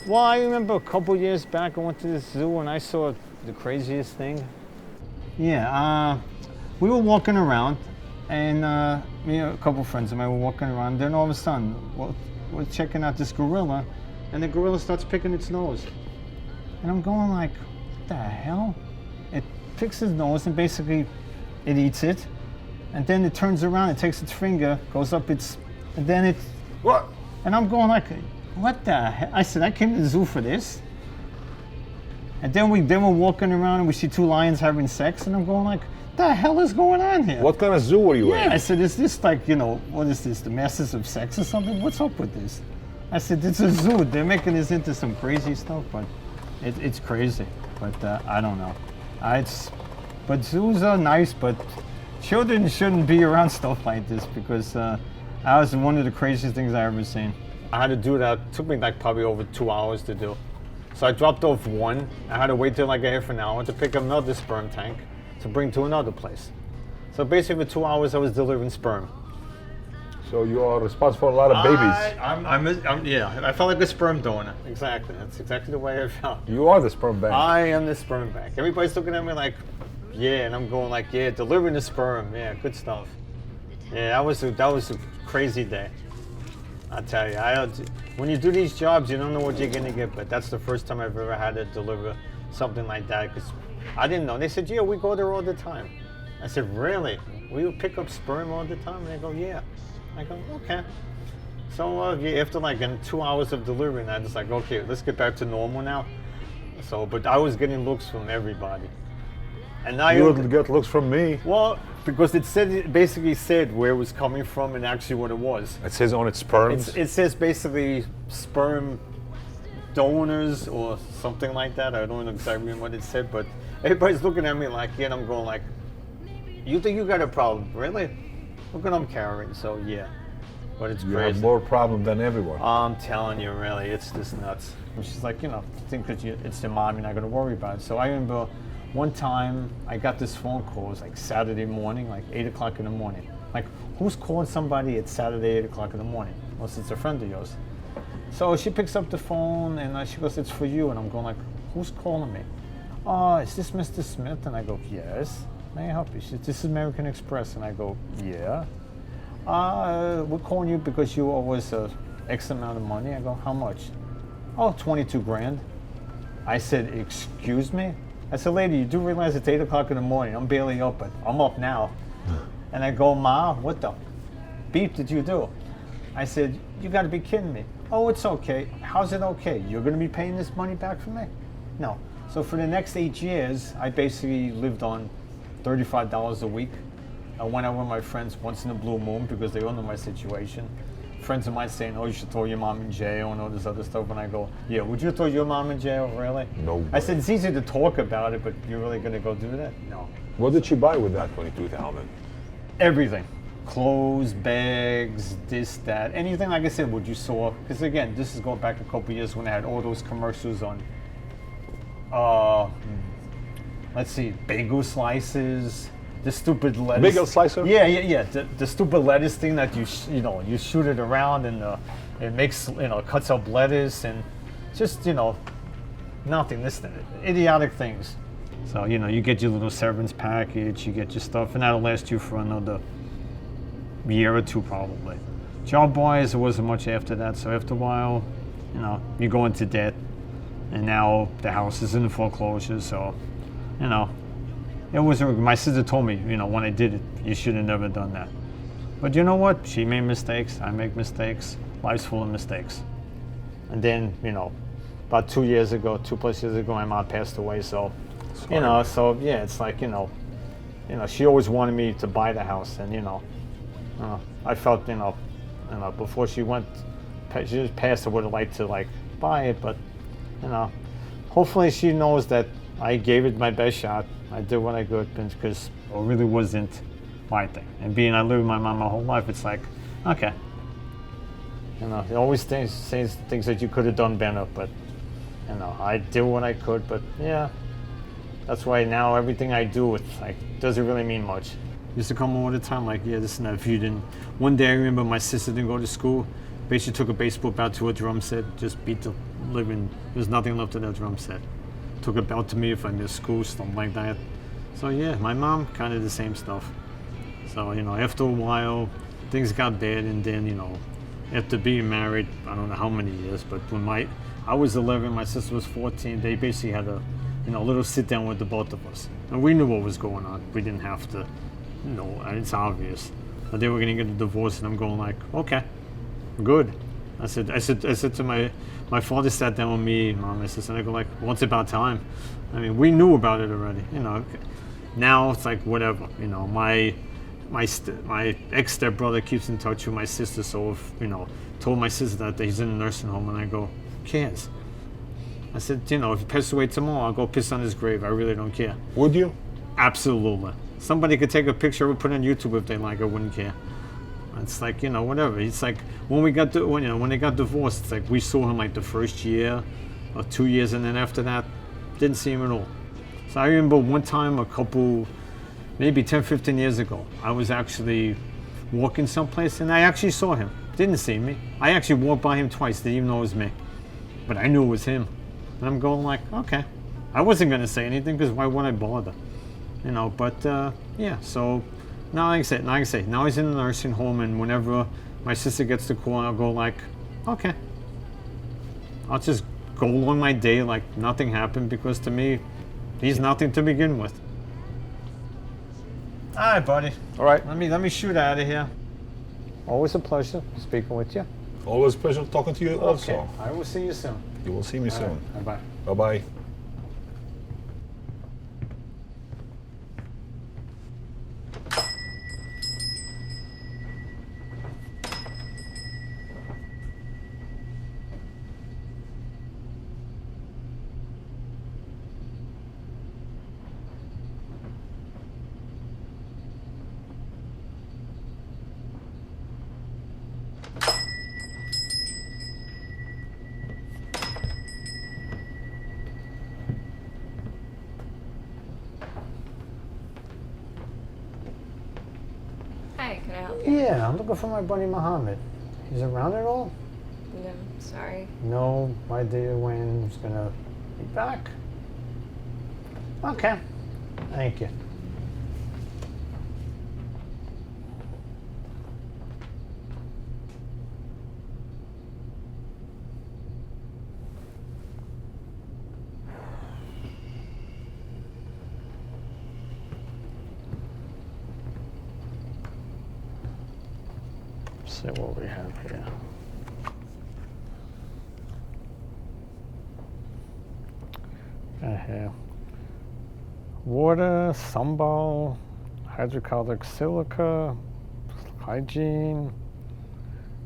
Well, I remember a couple years back I went to the zoo and I saw the craziest thing. Yeah, we were walking around and me and a couple friends of mine were walking around. Then all of a sudden, we're checking out this gorilla and the gorilla starts picking its nose. And I'm going like, what the hell? It picks its nose and basically it eats it. And then it turns around, it takes its finger, goes up its, and then it, What? and I'm going like, what the hell? I said, I came to the zoo for this. And then we're walking around and we see two lions having sex, and I'm going like, the hell is going on here? What kind of zoo were you Yeah, in? I said, is this like, what is this, the Masters of Sex or something? What's up with this? I said, it's a zoo. They're making this into some crazy stuff, but it's crazy. But I don't know. But zoos are nice, but children shouldn't be around stuff like this because that was one of the craziest things I ever seen. I had to do that. It took me like probably over 2 hours to do. So I dropped off one. I had to wait till like a half an hour to pick up another sperm tank to bring to another place. So basically for 2 hours I was delivering sperm. So you are responsible for a lot of babies. Yeah, I felt like a sperm donor. Exactly, that's exactly the way I felt. You are the sperm bank. I am the sperm bank. Everybody's looking at me like, yeah, and I'm going like, yeah, delivering the sperm. Yeah, good stuff. Yeah, that was a crazy day. I tell you, when you do these jobs, you don't know what you're gonna get. But that's the first time I've ever had to deliver something like that because I didn't know. They said, yeah, we go there all the time. I said, really? We would pick up sperm all the time? And they go, yeah. I go, okay. So yeah, after like 2 hours of delivering, I just like, okay, let's get back to normal now. So, but I was getting looks from everybody. And now You would get looks from me. well, because it basically said where it was coming from and actually what it was. It says on its sperms. It says basically sperm donors or something like that. I don't know exactly what it said, but everybody's looking at me like, yeah, and I'm going like, you think you got a problem? Really? Look what I'm carrying. So yeah, but it's You crazy. have more problem than everyone. I'm telling you, really, it's just nuts. And she's like, think that it's your mom, you're not gonna worry about it. So I remember one time I got this phone call. It was like Saturday morning, like 8 o'clock in the morning. Like, who's calling somebody at Saturday 8 o'clock in the morning? Unless it's a friend of yours. So she picks up the phone and she goes, it's for you. And I'm going like, who's calling me? Oh, is this Mr. Smith? And I go, yes. May I help you? She said, this is American Express. And I go, yeah. We're calling you because you owe us X amount of money. I go, how much? Oh, 22 grand. I said, excuse me? I said, lady, you do realize it's 8 o'clock in the morning. I'm barely up, but I'm up now. And I go, Ma, what the beep did you do? I said, you gotta be kidding me. Oh, it's okay. How's it okay? You're gonna be paying this money back for me? No. So for the next 8 years, I basically lived on $35 a week. I went out with my friends once in a blue moon because they all know my situation. Friends of mine saying, oh, you should throw your mom in jail and all this other stuff. And I go, yeah, would you throw your mom in jail, really? No. I said, it's easy to talk about it, but you're really gonna go do that? No. What did she buy with that 22,000? Everything. Clothes, bags, this, that, anything, like I said, what you saw. Because again, this is going back a couple years when I had all those commercials on, let's see, bagel slices, the stupid lettuce. Bagel slicer? Yeah. The stupid lettuce thing that you shoot it around and it makes, cuts up lettuce and just, nothing, this idiotic things. So, you get your little severance package, you get your stuff, and that'll last you for another year or two probably. Job-wise, it wasn't much after that, so after a while, you go into debt, and now the house is in foreclosure, so, it was, my sister told me, when I did it, you should have never done that. But you know what? She made mistakes, I make mistakes, life's full of mistakes. And then, about 2 years ago, 2+ years ago, my mom passed away, so, so yeah, it's like, she always wanted me to buy the house, and, I felt, before she just passed, I would have liked to, buy it, but, hopefully she knows that I gave it my best shot. I did what I could because it really wasn't my thing. And being I lived with my mom my whole life, it's like, okay. It always says things that you could have done better, but, I did what I could, but yeah. That's why now everything I do, doesn't really mean much. Used to come all the time, yeah, this and that. If you didn't, one day I remember my sister didn't go to school. Basically took a baseball bat to a drum set, just beat the living. There's nothing left of that drum set. Took it out to me if I missed school, something like that. So yeah, my mom kind of the same stuff. So after a while, things got bad, and then after being married, I don't know how many years, but when I was 11, my sister was 14. They basically had a little sit down with the both of us, and we knew what was going on. We didn't have to, it's obvious. But they were going to get a divorce, and I'm going like, okay, good. I said to my father sat down with me, mom, my sister, and I go like, well, it's about time. I mean, we knew about it already. Now it's like whatever. My ex stepbrother keeps in touch with my sister, so if told my sister that he's in a nursing home, and I go, who cares? I said, if he passes away tomorrow, I'll go piss on his grave. I really don't care. Would you? Absolutely. Somebody could take a picture and put it on YouTube if they like. I wouldn't care. It's like whatever. It's like when when they got divorced. It's like we saw him like the first year or 2 years, and then after that, didn't see him at all. So I remember one time, maybe 10, 15 years ago, I was actually walking someplace, and I actually saw him. Didn't see me. I actually walked by him twice. Didn't even know it was me, but I knew it was him. And I'm going like, okay. I wasn't gonna say anything because why would I bother? But yeah. So now, like I say, now he's in a nursing home, and whenever my sister gets the call, I'll go like, okay. I'll just go along my day like nothing happened, because to me, he's nothing to begin with. All right, buddy. All right. Let me shoot out of here. Always a pleasure speaking with you. Always a pleasure talking to you also. Okay. I will see you soon. You will see me soon. Right. Bye-bye. Bye-bye. Hi, can I help you? Yeah, I'm looking for my buddy Muhammad. He's around at all? No, sorry. No idea when he's gonna be back. Okay. Thank you. See what we have here. I have water, sambal, hydrochloric silica, hygiene,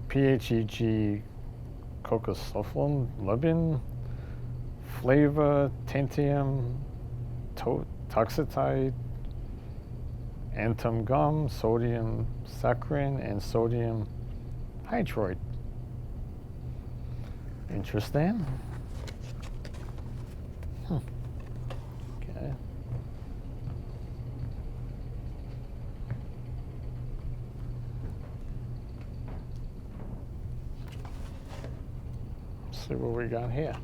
PHEG, cocosulfone, Libin, flavor, tantium, toxitide, antum gum, sodium saccharin, and sodium hydroid. Interesting. Okay. Let's see what we got here.